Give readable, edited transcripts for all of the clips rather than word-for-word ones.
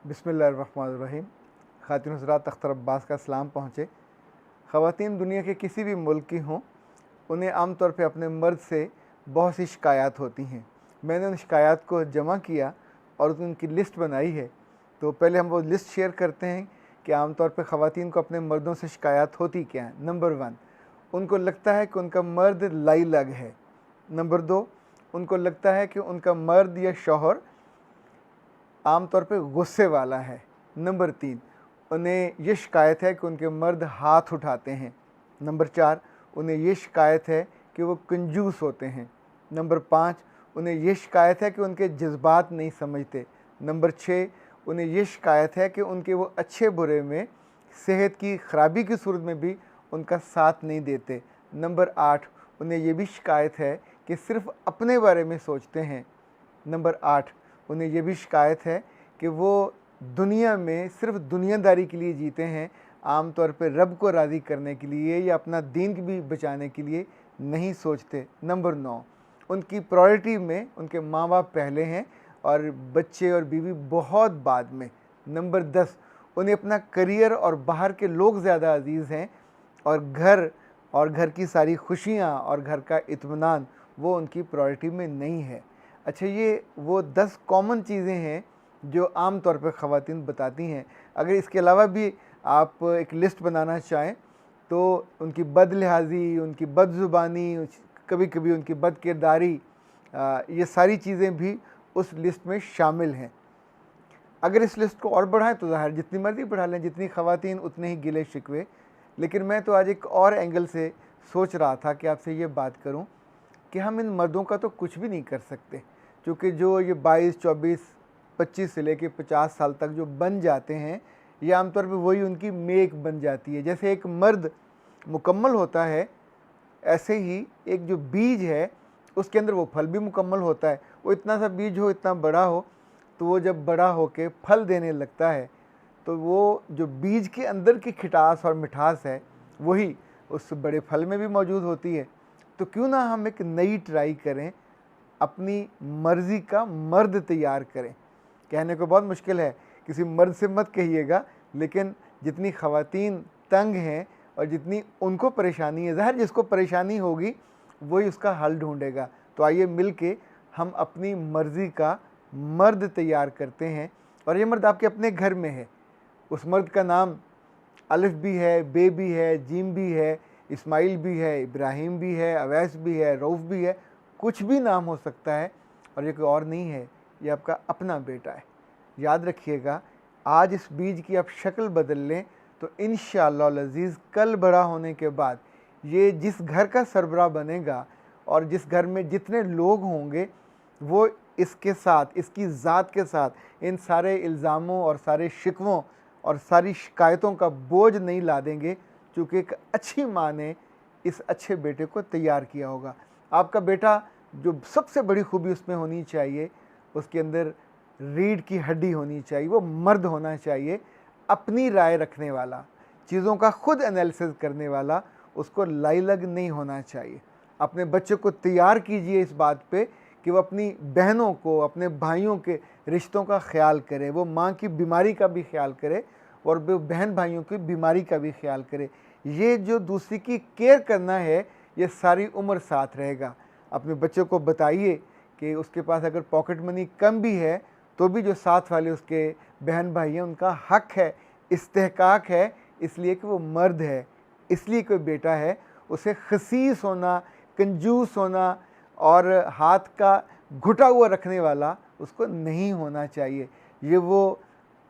बिस्मिल्लाहिर्रहमानिर्रहीम। ख़ातिन हज़रात, अख्तर अब्बास का सलाम पहुँचे। ख़वातीन दुनिया के किसी भी मुल्क की हों, उन्हें आम तौर पे अपने मर्द से बहुत सी शिकायत होती हैं। मैंने उन शिकायत को जमा किया और उनकी लिस्ट बनाई है। तो पहले हम वो लिस्ट शेयर करते हैं कि आम तौर पे ख़वातीन को अपने मर्दों से शिकायत होती क्या है। नंबर 1, उनको लगता है कि उनका मर्द लाइलग है। नंबर 2, उनको लगता है कि उनका मर्द या शौहर आम तौर पे गुस्से वाला है। नंबर 3, उन्हें ये शिकायत है कि उनके मर्द हाथ उठाते हैं। नंबर 4, उन्हें ये शिकायत है कि वो कंजूस होते हैं। नंबर 5, उन्हें ये शिकायत है कि उनके जज्बात नहीं समझते। नंबर 6, उन्हें ये शिकायत है कि उनके वो अच्छे बुरे में सेहत की ख़राबी की सूरत में भी उनका साथ नहीं देते। नंबर 8, उन्हें ये भी शिकायत है कि सिर्फ़ अपने बारे में सोचते हैं। नंबर 8, उन्हें ये भी शिकायत है कि वो दुनिया में सिर्फ़ दुनियादारी के लिए जीते हैं, आम तौर पे रब को राज़ी करने के लिए या अपना दीन भी बचाने के लिए नहीं सोचते। नंबर 9, उनकी प्रायोरिटी में उनके माँ बाप पहले हैं और बच्चे और बीवी बहुत बाद में। नंबर 10, उन्हें अपना करियर और बाहर के लोग ज़्यादा अजीज़ हैं और घर की सारी खुशियाँ और घर का इत्मीनान वो उनकी प्रायोरिटी में नहीं है। अच्छा, ये वो 10 कॉमन चीज़ें हैं जो आम तौर पे ख़वातीन बताती हैं। अगर इसके अलावा भी आप एक लिस्ट बनाना चाहें तो उनकी बदलिहाज़ी, उनकी बदज़ुबानी, कभी कभी उनकी बदकिरदारी, ये सारी चीज़ें भी उस लिस्ट में शामिल हैं। अगर इस लिस्ट को और बढ़ाएं तो ज़ाहिर जितनी मर्ज़ी बढ़ा लें, जितनी ख़वातीन उतने ही गिले शिकवे। लेकिन मैं तो आज एक और एंगल से सोच रहा था कि आपसे ये बात करूं कि हम इन मर्दों का तो कुछ भी नहीं कर सकते, क्योंकि जो ये 22, 24, 25 से लेके 50 साल तक जो बन जाते हैं, ये आमतौर पे वही उनकी मेक बन जाती है। जैसे एक मर्द मुकम्मल होता है, ऐसे ही एक जो बीज है उसके अंदर वो फल भी मुकम्मल होता है। वो इतना सा बीज हो, इतना बड़ा हो, तो वो जब बड़ा होके फल देने लगता है तो वो जो बीज के अंदर की खिटास और मिठास है वही उस बड़े फल में भी मौजूद होती है। तो क्यों ना हम एक नई ट्राई करें, अपनी मर्ज़ी का मर्द तैयार करें। कहने को बहुत मुश्किल है, किसी मर्द से मत कहिएगा, लेकिन जितनी ख़वातीन तंग हैं और जितनी उनको परेशानी है, ज़ाहिर जिसको परेशानी होगी वही उसका हल ढूंढेगा। तो आइए मिल के हम अपनी मर्ज़ी का मर्द तैयार करते हैं। और ये मर्द आपके अपने घर में है। उस मर्द का नाम अलिफ भी है, बे भी है, जीम भी है, इस्माइल भी है, इब्राहिम भी है, अवैस भी है, रऊफ़ भी है, कुछ भी नाम हो सकता है। और ये कोई और नहीं है, ये आपका अपना बेटा है। याद रखिएगा, आज इस बीज की आप शक्ल बदल लें तो इंशाअल्लाह अज़ीज़ कल बड़ा होने के बाद ये जिस घर का सरबराह बनेगा और जिस घर में जितने लोग होंगे वो इसके साथ, इसकी ज़ात के साथ इन सारे इल्ज़ामों और सारे शिकवों और सारी शिकायतों का बोझ नहीं ला देंगे, क्योंकि एक अच्छी माँ ने इस अच्छे बेटे को तैयार किया होगा। आपका बेटा जो सबसे बड़ी खूबी उसमें होनी चाहिए, उसके अंदर रीढ़ की हड्डी होनी चाहिए, वो मर्द होना चाहिए, अपनी राय रखने वाला, चीज़ों का खुद एनालिसिस करने वाला, उसको लाइलग नहीं होना चाहिए। अपने बच्चे को तैयार कीजिए इस बात पे कि वो अपनी बहनों को, अपने भाइयों के रिश्तों का ख्याल करे, वो माँ की बीमारी का भी ख्याल करे और वो बहन भाइयों की बीमारी का भी ख्याल करे। ये जो दूसरी की केयर करना है, ये सारी उम्र साथ रहेगा। अपने बच्चे को बताइए कि उसके पास अगर पॉकेट मनी कम भी है तो भी जो साथ वाले उसके बहन भाई हैं उनका हक है, इस्तेहकाक है, इसलिए कि वो मर्द है, इसलिए कोई बेटा है। उसे खसीस होना, कंजूस होना और हाथ का घुटा हुआ रखने वाला उसको नहीं होना चाहिए। ये वो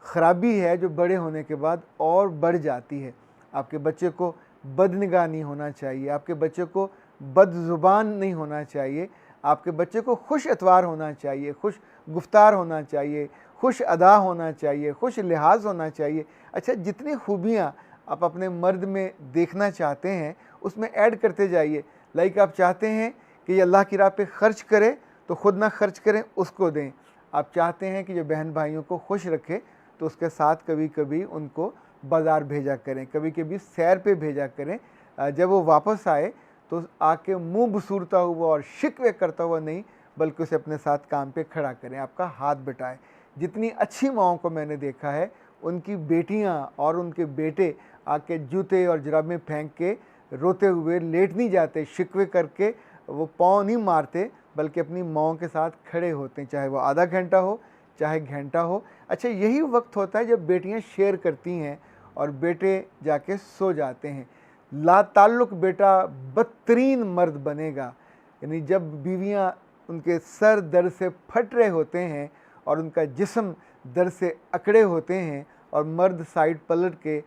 ख़राबी है जो बड़े होने के बाद और बढ़ जाती है। आपके बच्चे को बदनिगाह नहीं होना चाहिए, आपके बच्चे को बदज़ुबान नहीं होना चाहिए, आपके बच्चे को खुश एतवार होना चाहिए, खुश गुफ्तार होना चाहिए, खुश अदा होना चाहिए, खुश लिहाज होना चाहिए। अच्छा, जितनी खूबियाँ आप अपने मर्द में देखना चाहते हैं उसमें ऐड करते जाइए। लाइक आप चाहते हैं कि ये अल्लाह की राह पे ख़र्च करे तो ख़ुद ना ख़र्च करें, उसको दें। आप चाहते हैं कि जो बहन भाइयों को खुश रखे तो उसके साथ कभी कभी उनको बाज़ार भेजा करें, कभी कभी सैर पे भेजा करें। जब वो वापस आए तो आके मुंह बसूरता हुआ और शिकवे करता हुआ नहीं, बल्कि उसे अपने साथ काम पे खड़ा करें, आपका हाथ बटाएं। जितनी अच्छी माँओं को मैंने देखा है, उनकी बेटियां और उनके बेटे आके जूते और जुराबें फेंक के रोते हुए लेट नहीं जाते, शिकवे करके वो पाँव नहीं मारते, बल्कि अपनी माँओं के साथ खड़े होते हैं, चाहे वो आधा घंटा हो चाहे घंटा हो। अच्छा, यही वक्त होता है जब बेटियां शेयर करती हैं और बेटे जाके सो जाते हैं। लाताल्लुक बेटा बदतरीन मर्द बनेगा, यानी जब बीवियां उनके सर दर्द से फट रहे होते हैं और उनका जिस्म दर्द से अकड़े होते हैं और मर्द साइड पलट के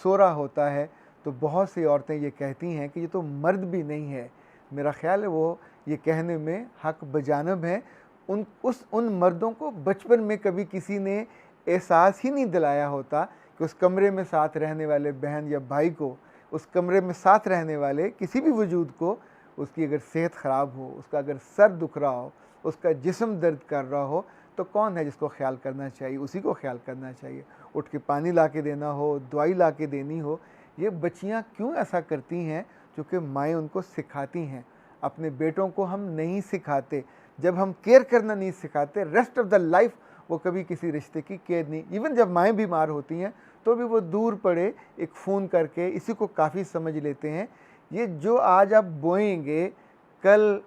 सो रहा होता है, तो बहुत सी औरतें ये कहती हैं कि ये तो मर्द भी नहीं है। मेरा ख्याल है वो ये कहने में हक बजानब है। उन मर्दों को बचपन में कभी किसी ने एहसास ही नहीं दिलाया होता कि उस कमरे में साथ रहने वाले बहन या भाई को, उस कमरे में साथ रहने वाले किसी भी वजूद को, उसकी अगर सेहत ख़राब हो, उसका अगर सर दुख रहा हो, उसका जिस्म दर्द कर रहा हो, तो कौन है जिसको ख्याल करना चाहिए? उसी को ख्याल करना चाहिए। उठ के पानी ला के देना हो, दवाई ला के देनी हो। ये बच्चियाँ क्यों ऐसा करती हैं? क्योंकि माएँ उनको सिखाती हैं। अपने बेटों को हम नहीं सिखाते। जब हम केयर करना नहीं सिखाते, रेस्ट ऑफ द लाइफ वो कभी किसी रिश्ते की केयर नहीं। इवन जब माएँ बीमार होती हैं तो भी वो दूर पड़े एक फ़ोन करके इसी को काफ़ी समझ लेते हैं। ये जो आज आप बोएंगे, कल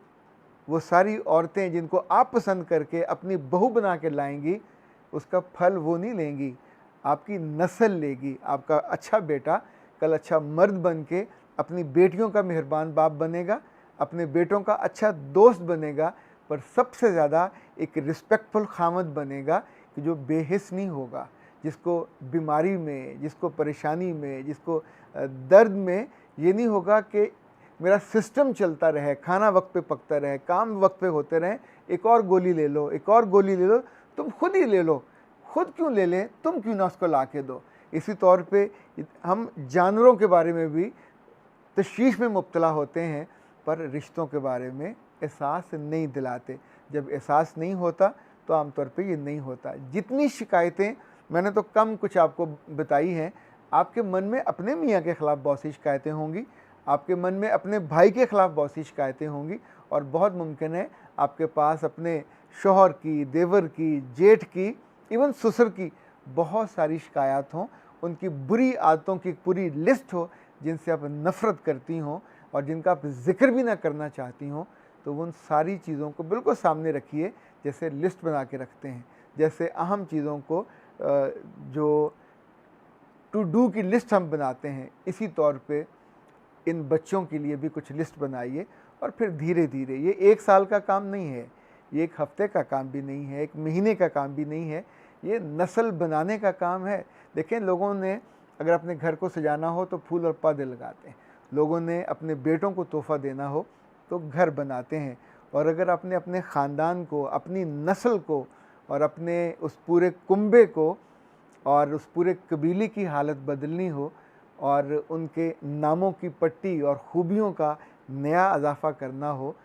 वो सारी औरतें जिनको आप पसंद करके अपनी बहू बना के लाएंगी, उसका फल वो नहीं लेंगी, आपकी नस्ल लेगी। आपका अच्छा बेटा कल अच्छा मर्द बन के अपनी बेटियों का मेहरबान बाप बनेगा, अपने बेटों का अच्छा दोस्त बनेगा, पर सबसे ज़्यादा एक रिस्पेक्टफुल खामद बनेगा कि जो बेहिस नहीं होगा, जिसको बीमारी में, जिसको परेशानी में, जिसको दर्द में ये नहीं होगा कि मेरा सिस्टम चलता रहे, खाना वक्त पे पकता रहे, काम वक्त पे होते रहें, एक और गोली ले लो, एक और गोली ले लो, तुम खुद ही ले लो। खुद क्यों ले लें? तुम क्यों ना उसको ला के दो? इसी तौर पे हम जानवरों के बारे में भी तशवीश में मुब्तला होते हैं, पर रिश्तों के बारे में एहसास नहीं दिलाते। जब एहसास नहीं होता तो आमतौर पे ये नहीं होता। जितनी शिकायतें मैंने तो कम कुछ आपको बताई हैं, आपके मन में अपने मियाँ के ख़िलाफ़ बहुत सी शिकायतें होंगी, आपके मन में अपने भाई के ख़िलाफ़ बहुत सी शिकायतें होंगी, और बहुत मुमकिन है आपके पास अपने शौहर की, देवर की, जेठ की, इवन ससुर की बहुत सारी शिकायत हों, उनकी बुरी आदतों की पूरी लिस्ट हो जिनसे आप नफ़रत करती हों और जिनका आप ज़िक्र भी ना करना चाहती हों। तो उन सारी चीज़ों को बिल्कुल सामने रखिए, जैसे लिस्ट बना के रखते हैं, जैसे अहम चीज़ों को जो टू डू की लिस्ट हम बनाते हैं, इसी तौर पे इन बच्चों के लिए भी कुछ लिस्ट बनाइए। और फिर धीरे धीरे, ये 1 साल का काम नहीं है, ये 1 हफ्ते का काम भी नहीं है, 1 महीने का काम भी नहीं है, ये नस्ल बनाने का काम है। देखें, लोगों ने अगर अपने घर को सजाना हो तो फूल और पौधे लगाते हैं, लोगों ने अपने बेटों को तोहफ़ा देना हो तो घर बनाते हैं, और अगर आपने अपने ख़ानदान को, अपनी नस्ल को और अपने उस पूरे कुंबे को और उस पूरे कबीले की हालत बदलनी हो और उनके नामों की पट्टी और ख़ूबियों का नया इजाफ़ा करना हो,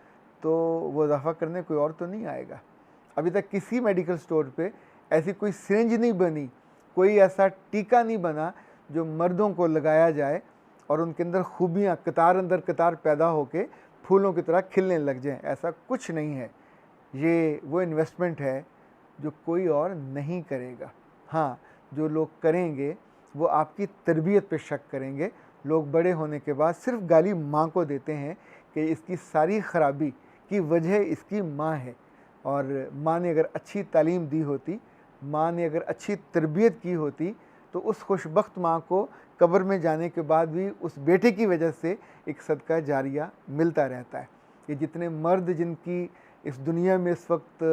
तो वो इजाफ़ा करने कोई और तो नहीं आएगा। अभी तक किसी मेडिकल स्टोर पे ऐसी कोई सिरिंज नहीं बनी, कोई ऐसा टीका नहीं बना जो मर्दों को लगाया जाए और उनके अंदर खूबियाँ कतार अंदर कतार पैदा होके फूलों की तरह खिलने लग जाएं। ऐसा कुछ नहीं है। ये वो इन्वेस्टमेंट है जो कोई और नहीं करेगा। हाँ, जो लोग करेंगे वो आपकी तरबियत पे शक करेंगे। लोग बड़े होने के बाद सिर्फ गाली माँ को देते हैं कि इसकी सारी ख़राबी की वजह इसकी माँ है, और माँ ने अगर अच्छी तालीम दी होती, माँ ने अगर अच्छी तरबियत की होती, तो उस खुशबख्त माँ को कब्र में जाने के बाद भी उस बेटे की वजह से एक सदका जारिया मिलता रहता है। ये जितने मर्द जिनकी इस दुनिया में इस वक्त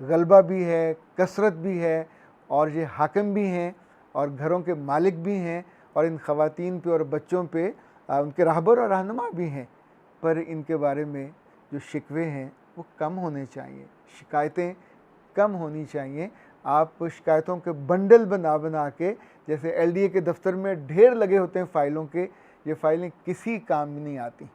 गलबा भी है, कसरत भी है, और ये हाकिम भी हैं और घरों के मालिक भी हैं, और इन ख़वातीन पे और बच्चों पे उनके रहबर और रहनुमा भी हैं, पर इनके बारे में जो शिकवे हैं वो कम होने चाहिए, शिकायतें कम होनी चाहिए। आप शिकायतों के बंडल बना बना के, जैसे एलडीए के दफ्तर में ढेर लगे होते हैं फ़ाइलों के, ये फ़ाइलें किसी काम में नहीं आती।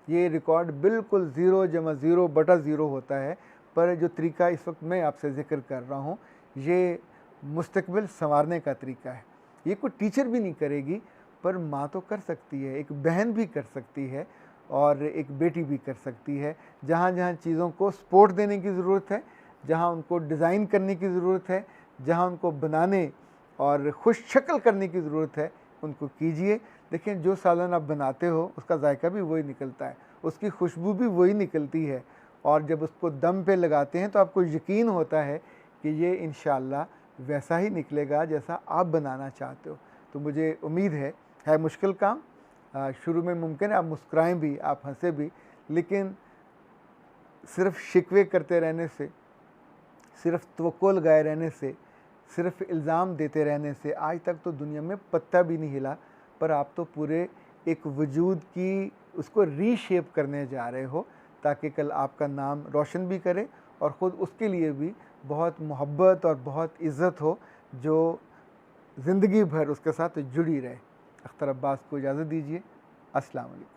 ये रिकॉर्ड बिल्कुल 0 + 0 बटा 0 होता है। पर जो तरीका इस वक्त मैं आपसे ज़िक्र कर रहा हूँ, ये मुस्तकबिल संवारने का तरीका है। ये कोई टीचर भी नहीं करेगी, पर माँ तो कर सकती है, एक बहन भी कर सकती है और एक बेटी भी कर सकती है। जहाँ जहाँ चीज़ों को सपोर्ट देने की ज़रूरत है, जहाँ उनको डिज़ाइन करने की ज़रूरत है, जहाँ उनको बनाने और खुश शक्ल करने की ज़रूरत है उनको कीजिए। देखिए जो सालन आप बनाते हो उसका जायका भी वही निकलता है, उसकी खुशबू भी वही निकलती है, और जब उसको दम पे लगाते हैं तो आपको यकीन होता है कि ये इंशाअल्लाह वैसा ही निकलेगा जैसा आप बनाना चाहते हो। तो मुझे उम्मीद है मुश्किल काम, शुरू में मुमकिन है आप मुस्कुराएं भी, आप हंसे भी, लेकिन सिर्फ़ शिकवे करते रहने से, सिर्फ़ तवक्को लगाए रहने से, सिर्फ़ इल्ज़ाम देते रहने से आज तक तो दुनिया में पत्ता भी नहीं हिला, पर आप तो पूरे एक वजूद की उसको रीशेप करने जा रहे हो ताकि कल आपका नाम रोशन भी करे और ख़ुद उसके लिए भी बहुत मोहब्बत और बहुत इज़्ज़त हो जो ज़िंदगी भर उसके साथ जुड़ी रहे। अख्तर अब्बास को इजाज़त दीजिए। अस्सलाम वालेकुम।